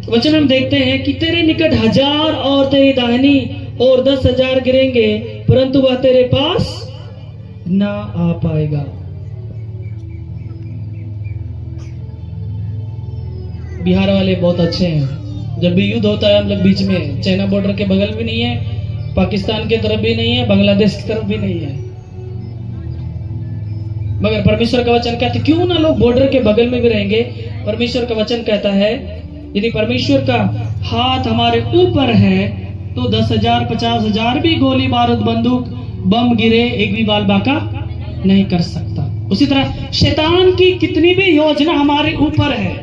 वचन हम देखते हैं कि तेरे निकट 1000 और तेरी दाहिनी और 10,000 गिरेंगे, परंतु वह तेरे पास ना आ पाएगा। बिहार वाले बहुत अच्छे हैं। जब भी युद्ध होता है हम लोग बीच में, चाइना बॉर्डर के बगल भी नहीं है, पाकिस्तान के तरफ भी नहीं है, बांग्लादेश की तरफ भी नहीं है, मगर परमेश्वर का वचन कहता है क्यों ना लोग बॉर्डर के बगल में भी रहेंगे। परमेश्वर का वचन कहता है यदि परमेश्वर का हाथ हमारे ऊपर है तो 10,000 50,000 भी गोली बारूद बंदूक बम गिरे एक भी बाल बाका नहीं कर सकता। उसी तरह शैतान की कितनी भी योजना हमारे ऊपर है,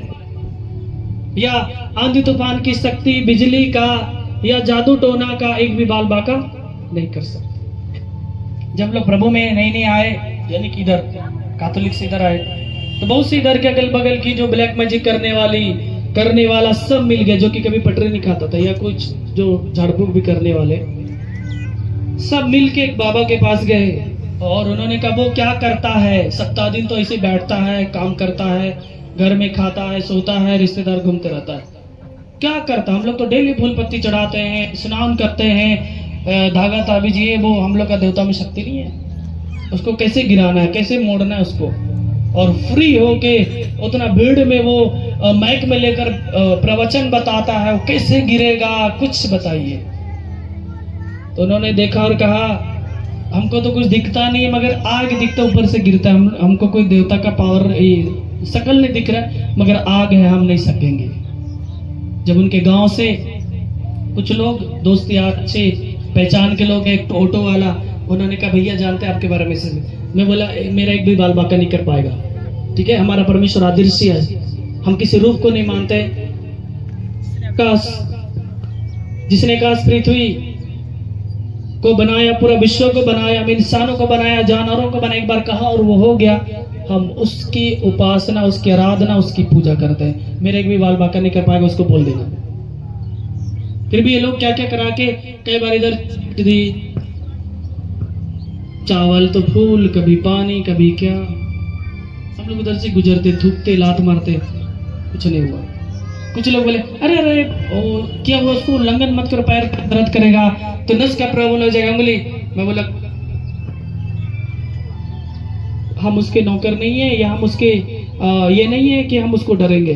या आंधी तूफान की शक्ति, बिजली का या जादू टोना का एक भी बाल बाका नहीं कर सकता। जब लोग प्रभु में नहीं आए, यानी कि इधर कैथोलिक से इधर आए, तो बहुत सी इधर के अगल बगल की जो ब्लैक मैजिक करने वाला सब मिल गया, जो कि कभी पटरी नहीं खाता था, या कुछ जो झाड़ फूक भी करने वाले सब मिल के एक बाबा के पास गए और उन्होंने कहा वो क्या करता है, 7 दिन तो ऐसे बैठता है, काम करता है, घर में खाता है, सोता है, रिश्तेदार घूमते रहता है, क्या करता। हम लोग तो डेली फूल पत्ती चढ़ाते हैं, स्नान करते हैं, धागा ताबीज, ये वो, हम लोग का देवता में शक्ति नहीं है। उसको कैसे गिराना है, कैसे मोड़ना है उसको, और फ्री होके उतना भीड़ में वो माइक में लेकर प्रवचन बताता है, वो कैसे गिरेगा, कुछ बताइए। तो उन्होंने देखा और कहा हमको तो कुछ दिखता नहीं है, मगर आग दिखता ऊपर से गिरता है, हमको कोई देवता का पावर शकल नहीं दिख रहा, मगर आग है, हम नहीं सकेंगे। जब उनके गांव से कुछ लोग दोस्त यार अच्छे पहचान के लोग, एक ऑटो वाला, उन्होंने कहा भैया जानते हैं आपके बारे में से। मैं बोला मेरा एक भी बाल बाका नहीं कर पाएगा, ठीक है, हमारा परमेश्वर अदृश्य है, हम किसी रूप को नहीं मानते। जिसने आकाश पृथ्वी को बनाया, पूरा विश्व को बनाया, इंसानों को बनाया, जानवरों को बनाया, एक बार कहा और वो हो गया, हम उसकी उपासना, उसकी आराधना, उसकी पूजा करते हैं। मेरे एक भी बाल बाका नहीं कर पाएगा, उसको बोल देना। फिर भी ये लोग क्या क्या करा के, कई बार इधर चावल तो फूल, कभी पानी, कभी क्या, हम लोग उधर से गुजरते, थूकते, लात मारते, कुछ नहीं हुआ। कुछ लोग बोले अरे अरे क्या हुआ, उसको उल्लंघन मत करो, पैर दर्द करेगा तो नस का प्रॉब्लम हो जाएगा, उंगली। मैं बोला हम उसके नौकर नहीं है, या हम उसके ये नहीं है कि हम उसको डरेंगे।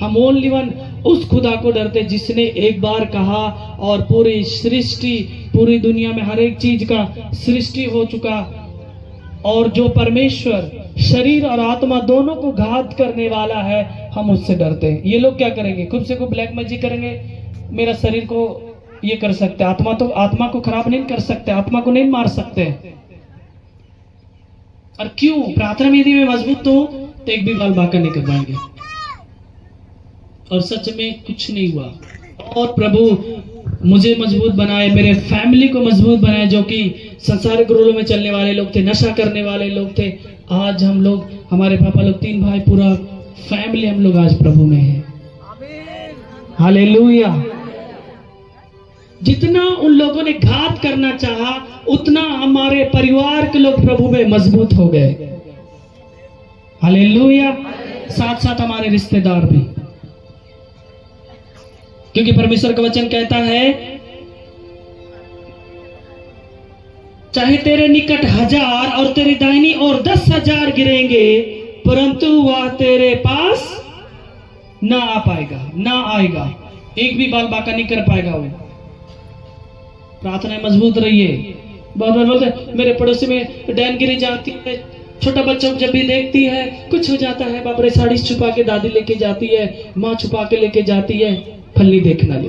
हम ओनली वन उस खुदा को डरते जिसने एक बार कहा और पूरी सृष्टि, पूरी दुनिया में हर एक चीज का सृष्टि हो चुका, और जो परमेश्वर शरीर और आत्मा दोनों को घात करने वाला है, हम उससे डरते हैं। ये लोग क्या करेंगे, खुद से को ब्लैक मैजिक करेंगे, मेरा शरीर को ये कर सकते, आत्मा को खराब नहीं कर सकते, आत्मा को नहीं मार सकते। और क्यों, प्रार्थना में यदि मैं मजबूत हूं तो एक भी बाल बाका नहीं कर पाएंगे। और सच में कुछ नहीं हुआ, और प्रभु मुझे मजबूत बनाए, मेरे फैमिली को मजबूत बनाए, जो कि संसारिक रूलों में चलने वाले लोग थे, नशा करने वाले लोग थे। आज हम लोग, हमारे पापा लोग 3 भाई, पूरा फैमिली हम लोग आज प्रभु में है। हालेलुया। जितना उन लोगों ने घात करना चाहा, उतना हमारे परिवार के लोग प्रभु में मजबूत हो गए। हालेलुया। साथ साथ हमारे रिश्तेदार भी, क्योंकि परमेश्वर का वचन कहता है चाहे तेरे निकट 1000 और तेरी दाहिनी और 10,000 गिरेंगे, परंतु वह तेरे पास ना आ पाएगा, ना आएगा, एक भी बाल बाका नहीं कर पाएगा वो। प्रार्थना मजबूत रहिए। बहुत बार बोलते मेरे पड़ोसी में डैन गिरी जाती है, छोटा बच्चा जब भी देखती है कुछ हो जाता है, बाप रे, साड़ी छुपा के दादी लेके जाती है, माँ छुपा के लेके जाती है, फल्ली देखना ले।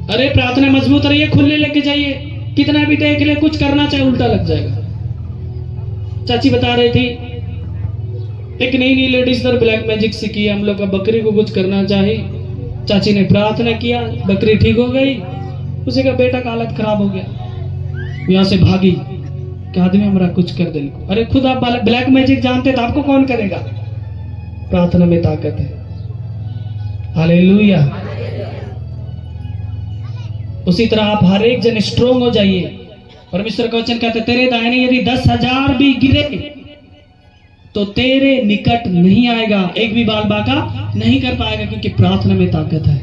अरे प्रार्थना मजबूत रहिए, खुले लेके जाइए, कितना भी देख ले, कुछ करना चाहे उल्टा लग जाएगा। चाची बता रही थी एक नई लेडीज ने ब्लैक मैजिक सीखी, हम लोग का बकरी को कुछ करना चाहे, चाची ने प्रार्थना किया, बकरी ठीक हो गई, उसी का बेटा का हालत खराब हो गया, यहाँ से भागी कि आदमी हमारा कुछ कर दे। अरे खुद आप ब्लैक मैजिक जानते तो आपको कौन करेगा। प्रार्थना में ताकत है। हालेलुया। उसी तरह आप हर एक जन स्ट्रोंग हो जाइए। परमेश्वर का वचन कहते तेरे दाहिने यदि 10,000 भी गिरे तो तेरे निकट नहीं आएगा, एक भी बाल बाका नहीं कर पाएगा, क्योंकि प्रार्थना में ताकत है।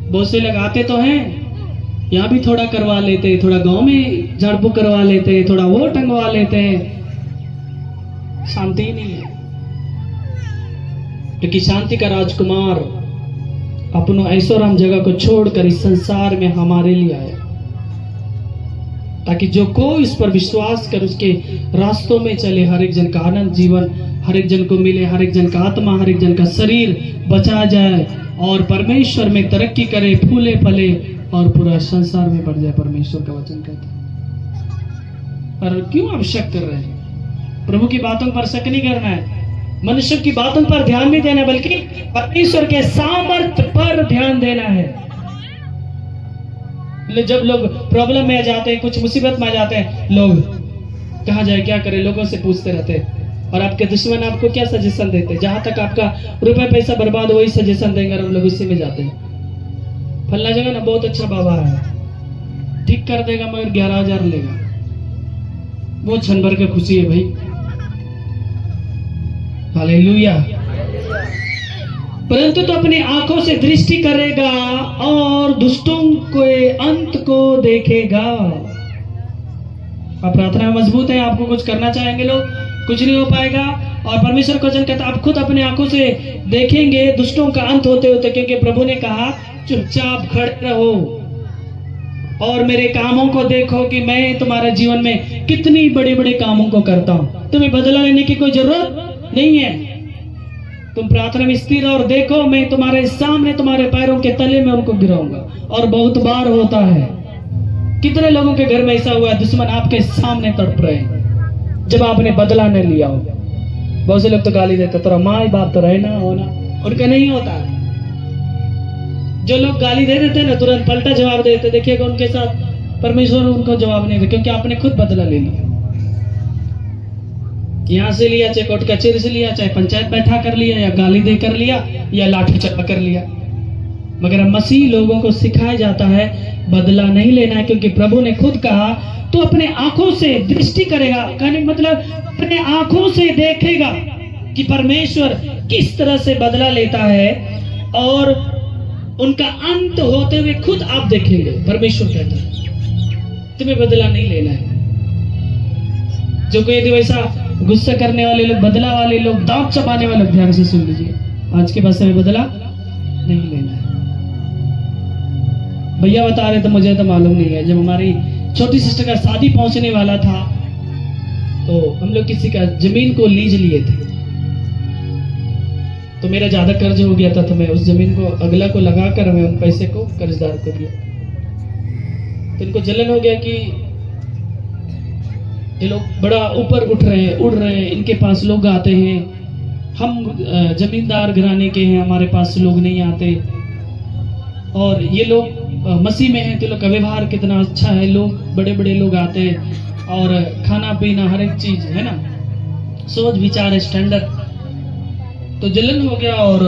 बहुत से लगाते तो हैं, यहाँ भी थोड़ा करवा लेते, थोड़ा गांव में झाड़ फूक करवा लेते, थोड़ा वो टंगवा लेते हैं, शांति ही नहीं है। क्योंकि शांति का राजकुमार अपनों ऐश्वर्यम जगह को छोड़कर इस संसार में हमारे लिए आया, ताकि जो कोई इस पर विश्वास कर उसके रास्तों में चले, हर एक जन का आनंद जीवन हर एक जन को मिले, हर एक जन का आत्मा, हर एक जन का शरीर बचा जाए और परमेश्वर में तरक्की करे, फूले फले और पूरा संसार में बढ़ जाए। परमेश्वर का वचन कहता है। पर क्यों आप शक कर रहे हैं? प्रभु की बातों पर शक नहीं करना है, मनुष्य की बातों पर ध्यान नहीं देना, बल्कि परमेश्वर के सामर्थ्य पर ध्यान देना है। जब लोग प्रॉब्लम में आ जाते हैं, कुछ मुसीबत में आ जाते हैं, लोग कहाँ जाए क्या करे लोगों से पूछते रहते हैं, और आपके दुश्मन आपको क्या सजेशन देते हैं? जहां तक आपका रुपए पैसा बर्बाद वही सजेशन देंगे और हम लोग उसी में जाते हैं। फलना जगह ना बहुत अच्छा बाबा है, ठीक कर देगा, मगर 11,000 लेगा, वो क्षण भर की खुशी है भाई। हालेलुया। परंतु तो अपनी आंखों से दृष्टि करेगा और दुष्टों के अंत को देखेगा। आप प्रार्थना में मजबूत है, आपको कुछ करना चाहेंगे लोग, कुछ नहीं हो पाएगा। और परमेश्वर का वचन कहता है आप खुद अपनी आंखों से देखेंगे दुष्टों का अंत होते होते, क्योंकि प्रभु ने कहा चुपचाप खड़े रहो और मेरे कामों को देखो कि मैं तुम्हारे जीवन में कितनी बड़े बड़े कामों को करता हूं। तुम्हें बदला लेने की कोई जरूरत नहीं है। तुम प्रार्थना में स्थिर रहो और देखो मैं तुम्हारे सामने तुम्हारे पैरों के तले में उनको गिराऊंगा। और बहुत बार होता है, कितने लोगों के घर में ऐसा हुआ है, दुश्मन आपके सामने तड़प रहे हैं जब आपने बदला नहीं लिया हो। बहुत से लोग तो गाली देते, तेरा माँ बाप तो रहना होना, उनका नहीं होता। जो लोग गाली दे देते ना, तुरंत पलटा जवाब देते, देखिएगा उनके साथ परमेश्वर उनको जवाब नहीं दे, क्योंकि आपने खुद बदला ले लिया। यहां से लिया, चाहे कोर्ट कचहरी से लिया, चाहे पंचायत बैठा कर लिया, या गाली दे कर लिया, या लाठी चला कर लिया। मगर मसीह लोगों को सिखाया जाता है बदला नहीं लेना है, क्योंकि प्रभु ने खुद कहा तो अपने आंखों से दृष्टि करेगा, कहने मतलब अपने आंखों से देखेगा कि परमेश्वर किस तरह से बदला लेता है, और उनका अंत होते हुए खुद आप देखेंगे। परमेश्वर कहता है तुम्हें बदला नहीं लेना है। जो कोई यदि वैसा गुस्सा करने वाले लोग, बदला वाले लोग, दांत चबाने वाले, ध्यान से सुन लीजिए, आज के बाद में बदला नहीं लेना है। भैया बता रहे थे, मुझे तो मालूम नहीं है। जब हमारी छोटी सिस्टर का शादी पहुंचने वाला था तो हम लोग किसी का जमीन को लीज लिए थे, तो मेरा ज्यादा कर्ज हो गया था, तो मैं उस जमीन को अगला को लगाकर मैं उन पैसे को कर्जदार को दिया। तो इनको जलन हो गया कि ये लोग बड़ा ऊपर उठ रहे हैं, उड़ रहे हैं, इनके पास लोग आते हैं, हम जमींदार घराने के हैं, हमारे पास लोग नहीं आते, और ये लोग मसीह में हैं तो लोग का व्यवहार कितना अच्छा है, लोग बड़े बड़े लोग आते हैं, और खाना पीना हर एक चीज है ना, सोच विचार स्टैंडर्ड। तो जलन हो गया, और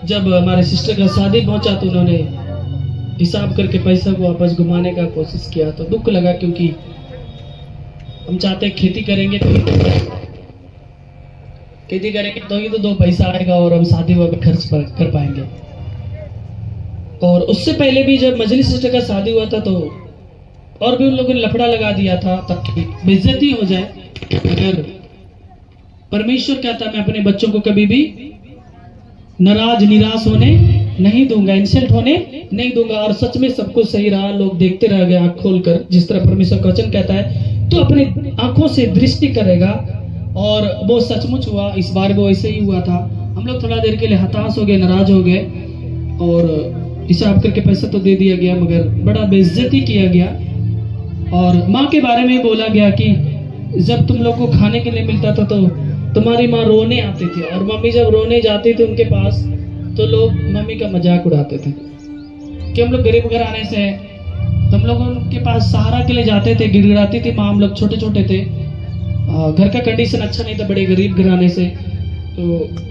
जब हमारे सिस्टर का शादी पहुंचा तो उन्होंने हिसाब करके पैसा को वापस घुमाने का कोशिश किया। तो दुख लगा, क्योंकि हम चाहते हैं खेती करेंगे तो ही तो 2 पैसा आएगा और हम शादी में खर्च कर पाएंगे। और उससे पहले भी जब मजली सिस्टर का शादी हुआ था तो और भी उन लोगों ने लफड़ा लगा दिया था ताकि बेइज्जती हो जाए। अगर परमेश्वर कहता है मैं अपने बच्चों को कभी भी नाराज निराश होने नहीं दूंगा, इंसल्ट होने नहीं दूंगा। और सच में सब कुछ सही रहा, लोग देखते रह गए आंख खोलकर, जिस तरह परमेश्वर का वचन कहता है। तो अपने आंखों से दृष्टि करेगा, और वो सचमुच हुआ। इस बार वो ऐसे ही हुआ था। हम लोग थोड़ा देर के लिए हताश हो गए, नाराज हो गए, और हिसाब करके पैसा तो दे दिया गया, मगर बड़ा बेइज्जती किया गया। और माँ के बारे में बोला गया कि जब तुम लोग को खाने के लिए मिलता था तो तुम्हारी माँ रोने आती थी, और मम्मी जब रोने जाती थी उनके पास तो लोग मम्मी का मजाक उड़ाते थे कि हम लोग गरीब घराने से हैं, तो हम लोग उनके पास सहारा के लिए जाते थे, गिड़गिड़ाती थी माँ। हम लोग छोटे छोटे थे, घर का कंडीशन अच्छा नहीं था, बड़े गरीब घराने से, तो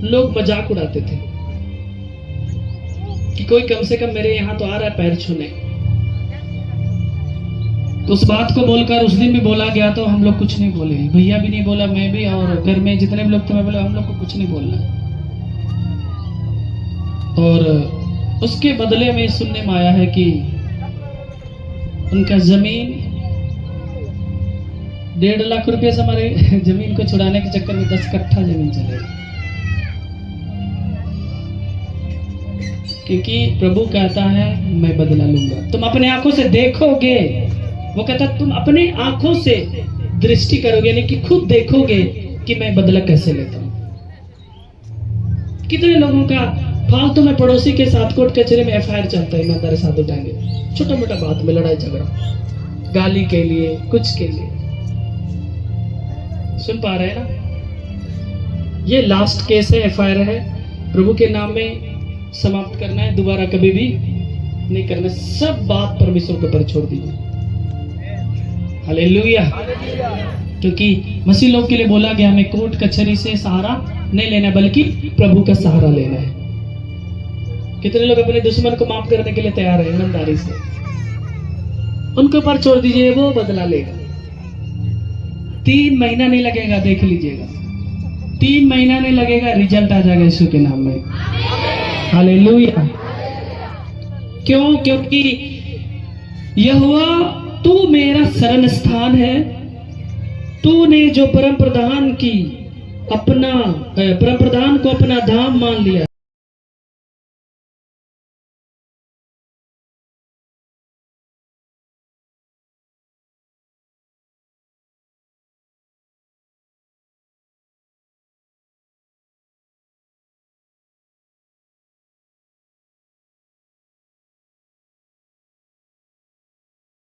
लोग मजाक उड़ाते थे कि कोई कम से कम मेरे यहाँ तो आ रहा है पैर छूने। तो उस बात को बोलकर उस दिन भी बोला गया, तो हम लोग कुछ नहीं बोले, भैया भी नहीं बोला, मैं भी, और घर में जितने भी लोग थे मैं बोला हम लोग को कुछ नहीं बोलना है। और उसके बदले में सुनने में आया है कि उनका जमीन 1.5 लाख रुपए से हमारे जमीन को छुड़ाने के चक्कर में 10 कट्ठा जमीन चले गई। क्योंकि प्रभु कहता है मैं बदला लूंगा, तुम अपने आंखों से देखोगे। वो कहता तुम अपने आंखों से दृष्टि करोगे, यानी कि खुद देखोगे कि मैं बदला कैसे लेता हूं। कितने लोगों का फालतू में पड़ोसी के साथ कोर्ट कचहरी में एफआईआर चलता है, ईमानदारी साथ उठाएंगे, छोटा मोटा बात में लड़ाई झगड़ा, गाली के लिए, कुछ के लिए। सुन पा रहे हैं ना? ये लास्ट केस है, एफआईआर है, प्रभु के नाम में समाप्त करना है, दोबारा कभी भी नहीं करना। सब बात परमेश्वर के ऊपर छोड़ दीजिए। हालेलुया। क्योंकि मसीह लोग के लिए बोला गया हमें कोर्ट कचहरी से सहारा नहीं लेना, बल्कि प्रभु का सहारा लेना है। कितने लोग अपने दुश्मन को माफ करने के लिए तैयार है? ईमानदारी से उनके ऊपर छोड़ दीजिए, वो बदला लेगा। 3 महीना नहीं लगेगा, देख लीजिएगा, 3 महीना नहीं लगेगा, रिजल्ट आ जाएगा यीशु के नाम में। हालेलुया। क्यों? क्योंकि यहोवा तू मेरा शरण स्थान है, तूने जो परम प्रधान को अपना धाम मान लिया।